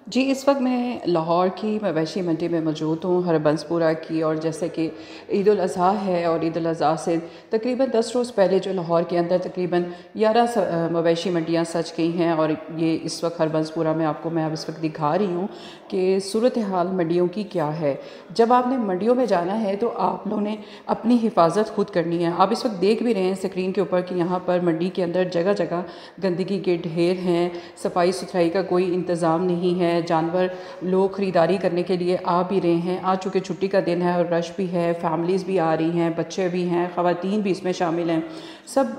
जी, इस वक़्त मैं लाहौर की मवेशी मंडी में मौजूद हूँ, हरबंसपुरा की। और जैसे कि ईद उल अज़हा है और ईद उल अज़हा से तकरीबन 10 रोज़ पहले जो लाहौर के अंदर तकरीबन 11 मवेशी मंडियाँ सज गई हैं। और ये इस वक्त हरबंसपुरा में आपको मैं अब इस वक्त दिखा रही हूँ कि सूरत हाल मंडियों की क्या है। जब आपने मंडियों में जाना है तो आप लोगों ने अपनी हिफाजत खुद करनी है। आप इस वक्त देख भी रहे हैं स्क्रीन के ऊपर कि यहाँ पर मंडी के अंदर जगह जगह गंदगी के ढेर हैं, सफाई सुथराई का कोई इंतज़ाम नहीं है। जानवर लोग ख़रीदारी करने के लिए आ भी रहे हैं, आ चूँकि छुट्टी का दिन है और रश भी है, फैमिलीज़ भी आ रही हैं, बच्चे भी हैं, ख़वातीन भी इसमें शामिल हैं। सब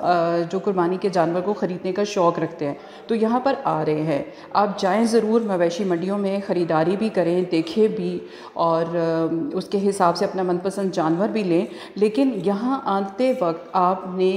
जो कुर्बानी के जानवर को ख़रीदने का शौक़ रखते हैं तो यहाँ पर आ रहे हैं। आप जाएँ ज़रूर, मवेशी मंडियों में ख़रीदारी भी करें, देखें भी और उसके हिसाब से अपना मनपसंद जानवर भी लें। लेकिन यहाँ आते वक्त आपने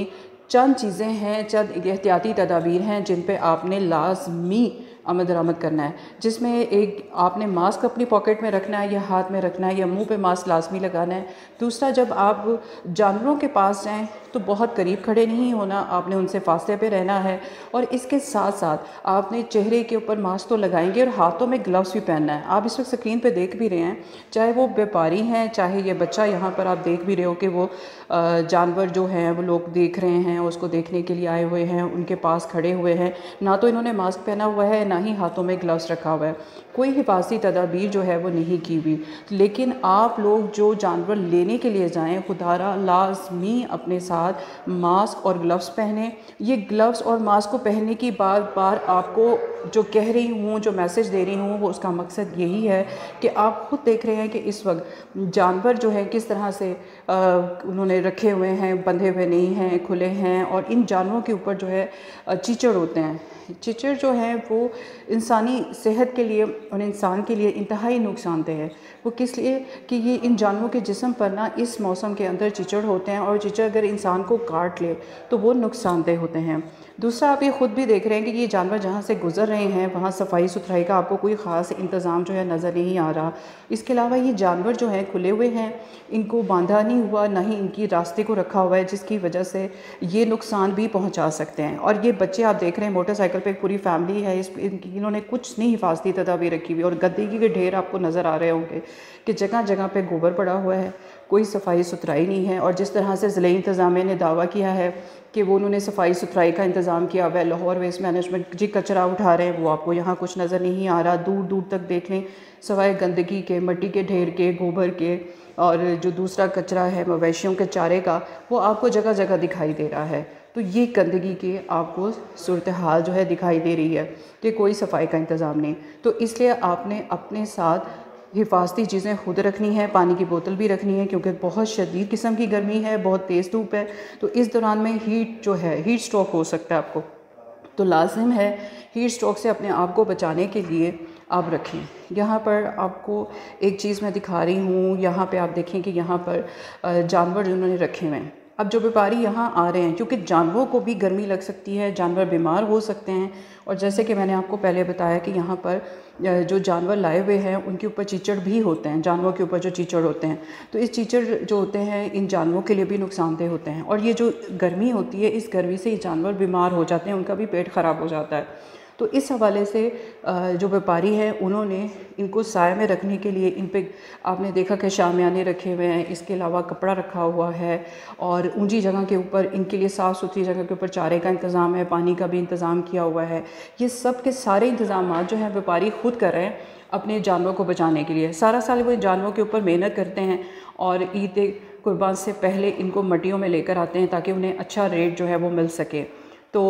चंद चीज़ें हैं, चंद एहतियाती तदाबीर हैं जिन पे आपने लाज़मी अमल दरामद करना है। जिसमें एक आपने मास्क अपनी पॉकेट में रखना है या हाथ में रखना है या मुंह पे मास्क लाजमी लगाना है। दूसरा, जब आप जानवरों के पास जाएं तो बहुत करीब खड़े नहीं होना, आपने उनसे फासले पे रहना है। और इसके साथ साथ आपने चेहरे के ऊपर मास्क तो लगाएंगे और हाथों में ग्लव्स भी पहनना है। आप इस वक्त स्क्रीन पे देख भी रहे हैं, चाहे वो व्यापारी हैं चाहे ये बच्चा, यहाँ पर आप देख भी रहे हो कि वो जानवर जो हैं वो लोग देख रहे हैं, उसको देखने के लिए आए हुए हैं, उनके पास खड़े हुए हैं। ना तो इन्होंने मास्क पहना हुआ है, ना ही हाथों में ग्लव्स रखा हुआ है। कोई हिफाजती तदाबीर जो है वो नहीं की हुई। लेकिन आप लोग जो जानवर लेने के लिए जाएं, खुदारा लाजमी अपने साथ मास्क और ग्लव्स पहने। ये ग्लव्स और मास्क को पहनने की बार बार आपको जो कह रही हूँ, जो मैसेज दे रही हूँ, वो उसका मकसद यही है कि आप खुद देख रहे हैं कि इस वक्त जानवर जो है किस तरह से उन्होंने रखे हुए हैं, बंधे हुए नहीं हैं, खुले हैं। और इन जानवरों के ऊपर जो है चीचड़ होते हैं। चीचड़ जो है वो इंसानी सेहत के लिए और इंसान के लिए इंतहाई नुकसानदेह है। वो किस लिए कि ये इन जानवरों के जिस्म पर ना इस मौसम के अंदर चीचड़ होते हैं और चीचड़ अगर इंसान को काट ले तो वो नुकसानदेह होते हैं। दूसरा, आप ये ख़ुद भी देख रहे हैं कि ये जानवर जहाँ से गुज़र रहे हैं वहाँ सफाई सुथराई का आपको कोई ख़ास इंतज़ाम जो है नज़र नहीं आ रहा। इसके अलावा ये जानवर जो हैं खुले हुए हैं, इनको बांधा नहीं हुआ, ना ही इनकी रास्ते को रखा हुआ है, जिसकी वजह से ये नुकसान भी पहुँचा सकते हैं। और ये बच्चे आप देख रहे हैं, मोटरसाइकिल पे एक पूरी फैमिली है, इन्होंने कुछ नहीं हिफाजती तदाबीर रखी हुई। और गंदगी के ढेर आपको नज़र आ रहे होंगे कि जगह जगह पे गोबर पड़ा हुआ है, कोई सफाई सुथराई नहीं है। और जिस तरह से ज़िले इंतज़ामिया ने दावा किया है कि वो उन्होंने सफाई सुथराई का इंतज़ाम किया हुआ है, लाहौर वेस्ट मैनेजमेंट जी कचरा उठा रहे हैं, वो आपको यहाँ कुछ नज़र नहीं आ रहा। दूर दूर तक देख लें, सवाए गंदगी के, मिट्टी के ढेर के, गोबर के और जो दूसरा कचरा है मवेशियों के चारे का, वो आपको जगह जगह दिखाई दे रहा है। तो ये गंदगी की आपको सूरत हाल जो है दिखाई दे रही है कि कोई सफाई का इंतज़ाम नहीं। तो इसलिए आपने अपने साथ हिफाजती चीज़ें खुद रखनी है, पानी की बोतल भी रखनी है क्योंकि बहुत शदीद किस्म की गर्मी है, बहुत तेज़ धूप है। तो इस दौरान में हीट जो है, हीट स्ट्रोक हो सकता है आपको, तो लाजिम है हीट स्ट्रोक से अपने आप को बचाने के लिए आप रखें। यहाँ पर आपको एक चीज़ मैं दिखा रही हूँ, यहाँ पे आप देखें कि यहाँ पर जानवर उन्होंने रखे हुए हैं। अब जो व्यापारी यहाँ आ रहे हैं, क्योंकि जानवरों को भी गर्मी लग सकती है, जानवर बीमार हो सकते हैं। और जैसे कि मैंने आपको पहले बताया कि यहाँ पर जो जानवर लाए हुए हैं उनके ऊपर चीचड़ भी होते हैं, जानवरों के ऊपर जो चीचड़ होते हैं, तो इस चीचड़ जो होते हैं इन जानवरों के लिए भी नुकसानदेह होते हैं। और ये जो गर्मी होती है, इस गर्मी से ये जानवर बीमार हो जाते हैं, उनका भी पेट ख़राब हो जाता है। तो इस हवाले से जो व्यापारी हैं उन्होंने इनको साए में रखने के लिए इन पे आपने देखा कि शामियाने रखे हुए हैं, इसके अलावा कपड़ा रखा हुआ है और ऊंची जगह के ऊपर इनके लिए साफ़ सुथरी जगह के ऊपर चारे का इंतज़ाम है, पानी का भी इंतज़ाम किया हुआ है। ये सब के सारे इंतज़ाम जो हैं व्यापारी ख़ुद कर रहे हैं अपने जानवरों को बचाने के लिए। सारा साल वो जानवरों के ऊपर मेहनत करते हैं और ईद कुर्बान से पहले इनको मंडियों में लेकर आते हैं ताकि उन्हें अच्छा रेट जो है वो मिल सके। तो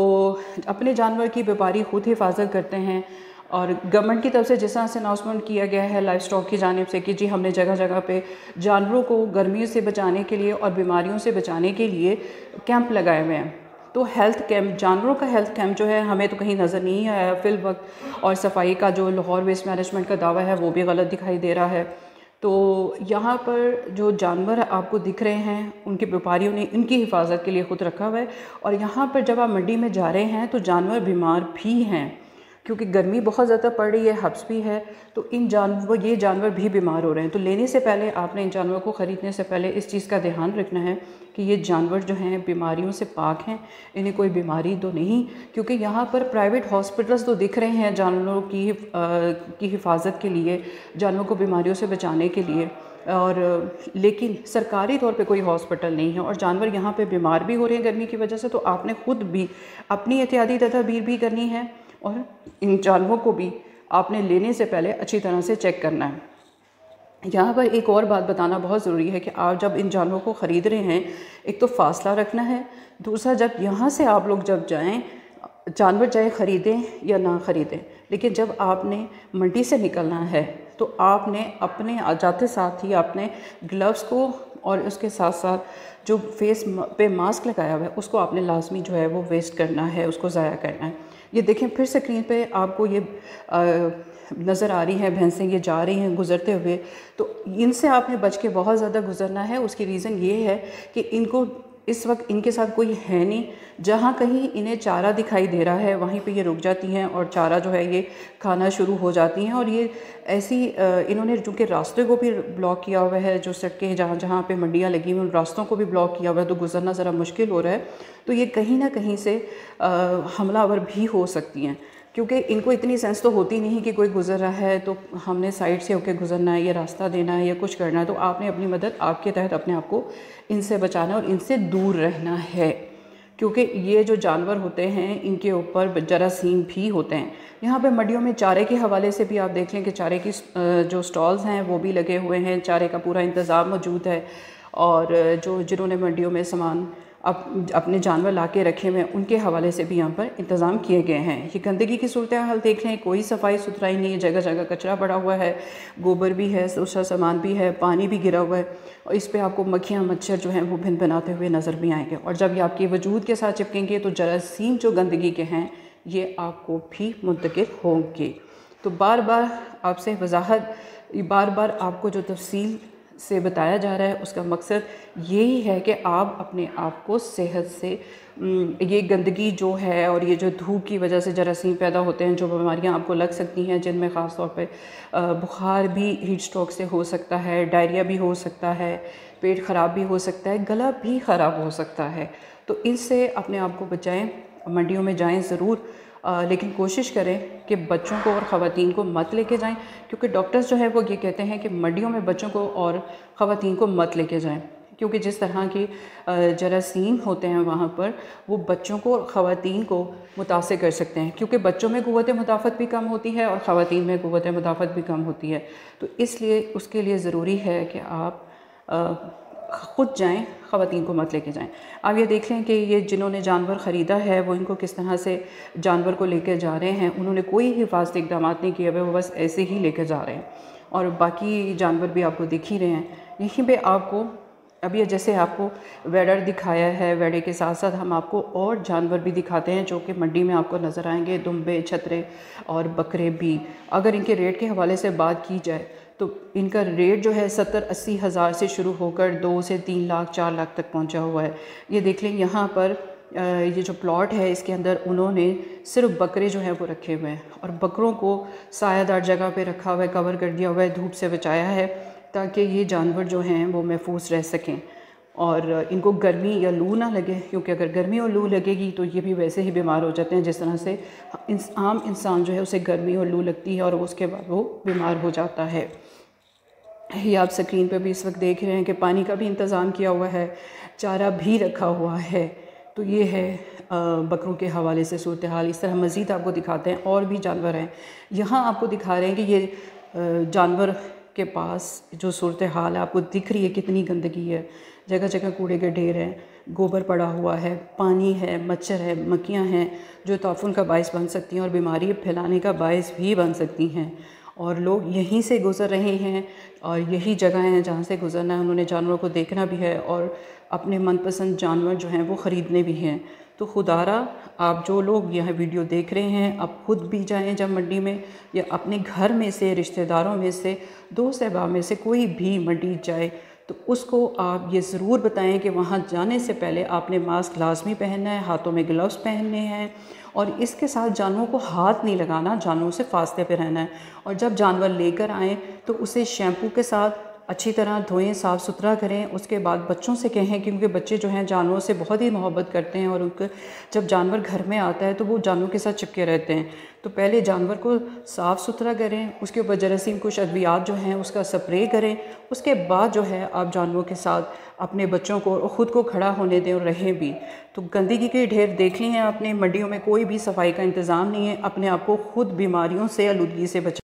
अपने जानवर की व्यापारी ख़ुद हिफाजत करते हैं। और गवर्नमेंट की तरफ से जिस तरह से अनाउंसमेंट किया गया है लाइफ स्टॉक की जानिब से कि जी हमने जगह जगह पे जानवरों को गर्मियों से बचाने के लिए और बीमारियों से बचाने के लिए कैंप लगाए हुए हैं। तो हेल्थ कैंप, जानवरों का हेल्थ कैंप जो है हमें तो कहीं नज़र नहीं आया फिल वक्त। और सफाई का जो लाहौर वेस्ट मैनेजमेंट का दावा है वो भी गलत दिखाई दे रहा है। तो यहाँ पर जो जानवर आपको दिख रहे हैं उनके व्यापारियों ने इनकी हिफाजत के लिए ख़ुद रखा हुआ है। और यहाँ पर जब आप मंडी में जा रहे हैं तो जानवर बीमार भी हैं क्योंकि गर्मी बहुत ज़्यादा पड़ रही है, हब्स भी है, तो ये जानवर भी बीमार हो रहे हैं। तो लेने से पहले आपने इन जानवरों को ख़रीदने से पहले इस चीज़ का ध्यान रखना है कि ये जानवर जो हैं बीमारियों से पाक हैं, इन्हें कोई बीमारी तो नहीं, क्योंकि यहाँ पर प्राइवेट हॉस्पिटल्स तो दिख रहे हैं जानवरों की हिफाजत के लिए, जानवरों को बीमारियों से बचाने के लिए, और लेकिन सरकारी तौर पे कोई हॉस्पिटल नहीं है और जानवर यहाँ पे बीमार भी हो रहे हैं गर्मी की वजह से। तो आपने ख़ुद भी अपनी एहतियाती तदबीर भी करनी है और इन जानवरों को भी आपने लेने से पहले अच्छी तरह से चेक करना है। यहाँ पर एक और बात बताना बहुत ज़रूरी है कि आप जब इन जानवरों को ख़रीद रहे हैं, एक तो फासला रखना है, दूसरा जब यहाँ से आप लोग जब जाएँ, जानवर चाहे ख़रीदें या ना ख़रीदें, लेकिन जब आपने मंडी से निकलना है तो आपने अपने जाते साथ ही आपने ग्लव्स को और उसके साथ साथ जो फेस पे मास्क लगाया हुआ है उसको आपने लाजमी जो है वो वेस्ट करना है, उसको ज़ाया करना है। ये देखें फिर स्क्रीन पे आपको ये नज़र आ रही हैं भैंसें, ये जा रही हैं गुज़रते हुए, तो इनसे आपने बच के बहुत ज़्यादा गुज़रना है। उसकी रीज़न ये है कि इनको इस वक्त इनके साथ कोई है नहीं, जहाँ कहीं इन्हें चारा दिखाई दे रहा है वहीं पे ये रुक जाती हैं और चारा जो है ये खाना शुरू हो जाती हैं। और ये ऐसी इन्होंने चूँकि रास्ते को भी ब्लॉक किया हुआ है, जो सड़कें जहाँ जहाँ पे मंडियाँ लगी हुई उन रास्तों को भी ब्लॉक किया हुआ है, तो गुज़रना ज़रा मुश्किल हो रहा है। तो ये कहीं ना कहीं से हमलावर भी हो सकती हैं, क्योंकि इनको इतनी सेंस तो होती नहीं कि कोई गुज़र रहा है तो हमने साइड से होकर गुज़रना है या रास्ता देना है या कुछ करना है। तो आपने अपनी मदद आपके तहत अपने आप को इनसे बचाना और इनसे दूर रहना है, क्योंकि ये जो जानवर होते हैं इनके ऊपर जरासीम भी होते हैं। यहाँ पे मंडियों में चारे के हवाले से भी आप देख लें कि चारे की जो स्टॉल्स हैं वो भी लगे हुए हैं, चारे का पूरा इंतज़ाम मौजूद है। और जिन्होंने मंडियों में सामान अपने जानवर ला के रखे हुए हैं उनके हवाले से भी यहाँ पर इंतज़ाम किए गए हैं। ये गंदगी की सूरत हाल देख लें, कोई सफाई सुथराई नहीं है, जगह जगह कचरा पड़ा हुआ है, गोबर भी है, दूसरा सामान भी है, पानी भी गिरा हुआ है और इस पे आपको मक्खियाँ मच्छर जो हैं वो भिन बनाते हुए नज़र भी आएंगे। और जब ये आपके वजूद के साथ चिपकेंगे तो जरासीम जो गंदगी के हैं ये आपको भी मुंतकिल होंगे। तो बार बार आपसे वजाहत, बार बार आपको जो तफसील से बताया जा रहा है उसका मकसद यही है कि आप अपने आप को सेहत से ये गंदगी जो है और ये जो धूप की वजह से जरासीम पैदा होते हैं, जो बीमारियां आपको लग सकती हैं, जिनमें ख़ास तौर पे बुखार भी हीट स्ट्रोक से हो सकता है, डायरिया भी हो सकता है, पेट ख़राब भी हो सकता है, गला भी ख़राब हो सकता है। तो इनसे अपने आप को बचाएँ। मंडियों में जाएँ ज़रूर, लेकिन कोशिश करें कि बच्चों को और ख़वातीन को मत लेके जाएं, क्योंकि डॉक्टर्स जो है वो ये कहते हैं कि मंडियों में बच्चों को और ख़वातीन को मत लेके जाएं, क्योंकि जिस तरह के जरासीम होते हैं वहाँ पर वो बच्चों को और ख़वातीन को मुतासिर कर सकते हैं, क्योंकि बच्चों में क़ुव्वत मुदाफ़त भी कम होती है और ख़वातीन में क़ुव्वत मुदाफ़त भी कम होती है। तो इसलिए उसके लिए ज़रूरी है कि आप ख़ुद जाएं, ख़वातीन को मत लेके जाएं। आप ये देख लें कि ये जिन्होंने जानवर ख़रीदा है वो इनको किस तरह से जानवर को लेकर जा रहे हैं। उन्होंने कोई हिफाजती इक़दाम नहीं किए हुए, वो बस ऐसे ही लेकर जा रहे हैं और बाकी जानवर भी आपको दिख ही रहे हैं। यहीं पे आपको अभी जैसे आपको वेडर दिखाया है, वेडे के साथ साथ हम आपको और जानवर भी दिखाते हैं जो कि मंडी में आपको नज़र आएंगे, दुम्बे, छतरे और बकरे भी। अगर इनके रेट के हवाले से बात की जाए तो इनका रेट जो है 70-80 हज़ार से शुरू होकर 2 से 3 लाख 4 लाख तक पहुंचा हुआ है। ये देख लें यहाँ पर ये जो प्लॉट है इसके अंदर उन्होंने सिर्फ बकरे जो हैं वो रखे हुए हैं और बकरों को सायादार जगह पे रखा हुआ है, कवर कर दिया हुआ है, धूप से बचाया है ताकि ये जानवर जो हैं वो महफूज रह सकें और इनको गर्मी या लू ना लगे, क्योंकि अगर गर्मी और लू लगेगी तो ये भी वैसे ही बीमार हो जाते हैं जिस तरह से आम इंसान जो है उसे गर्मी और लू लगती है और उसके बाद वो बीमार हो जाता है। ये आप स्क्रीन पे भी इस वक्त देख रहे हैं कि पानी का भी इंतज़ाम किया हुआ है, चारा भी रखा हुआ है। तो ये है बकरों के हवाले से सूरत हाल। इस तरह मज़ीद आपको दिखाते हैं और भी जानवर हैं। यहाँ आपको दिखा रहे हैं कि ये जानवर के पास जो सूरत हाल है आपको दिख रही है, कितनी गंदगी है, जगह जगह कूड़े के ढेर हैं, गोबर पड़ा हुआ है, पानी है, मच्छर है, मक्खियाँ हैं जो ताफुन का बायस बन सकती हैं और बीमारी फैलाने का बायस भी बन सकती हैं। और लोग यहीं से गुज़र रहे हैं और यही जगह हैं जहाँ से गुज़रना है। उन्होंने जानवरों को देखना भी है और अपने मनपसंद जानवर जो हैं वो ख़रीदने भी हैं। तो खुदारा आप जो लोग यह वीडियो देख रहे हैं, आप खुद भी जाएं जब मंडी में, या अपने घर में से, रिश्तेदारों में से, दोस्त अहबाब में से कोई भी मंडी जाए तो उसको आप ये ज़रूर बताएं कि वहाँ जाने से पहले आपने मास्क लाजमी पहनना है, हाथों में ग्लव्स पहनने हैं और इसके साथ जानवरों को हाथ नहीं लगाना, जानवरों से फासले पे रहना है। और जब जानवर लेकर आएँ तो उसे शैम्पू के साथ अच्छी तरह धोएं, साफ़ सुथरा करें। उसके बाद बच्चों से कहें, क्योंकि बच्चे जो हैं जानवरों से बहुत ही मोहब्बत करते हैं और उनको जब जानवर घर में आता है तो वो जानवरों के साथ चिपके रहते हैं। तो पहले जानवर को साफ़ सुथरा करें, उसके ऊपर जरासीम कुछ अद्वियात जो हैं उसका स्प्रे करें। उसके बाद जो है आप जानवरों के साथ अपने बच्चों को और ख़ुद को खड़ा होने दें और रहें भी। तो गंदगी के ढेर देख ली हैं आपने, मंडियों में कोई भी सफाई का इंतज़ाम नहीं है। अपने आप को ख़ुद बीमारियों से, आलूदगी से बचा